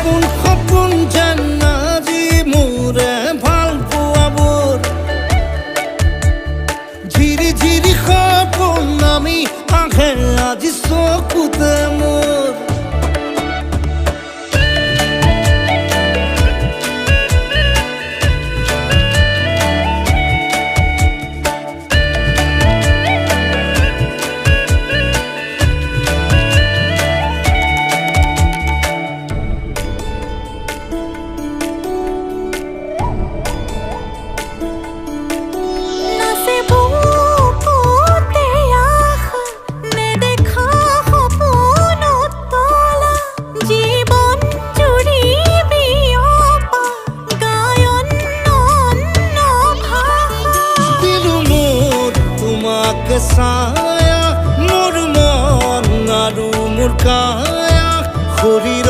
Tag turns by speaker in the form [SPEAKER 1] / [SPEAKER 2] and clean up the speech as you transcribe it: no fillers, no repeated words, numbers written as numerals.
[SPEAKER 1] সপোন যেন আজি মোৰে ভাল পোৱাবোৰ ঝিৰি ঝিৰি সপোন আমি আহে আজি চকুতে মোৰ ছায়া মোৰ মন আৰু মোৰ কায়া শৰীৰ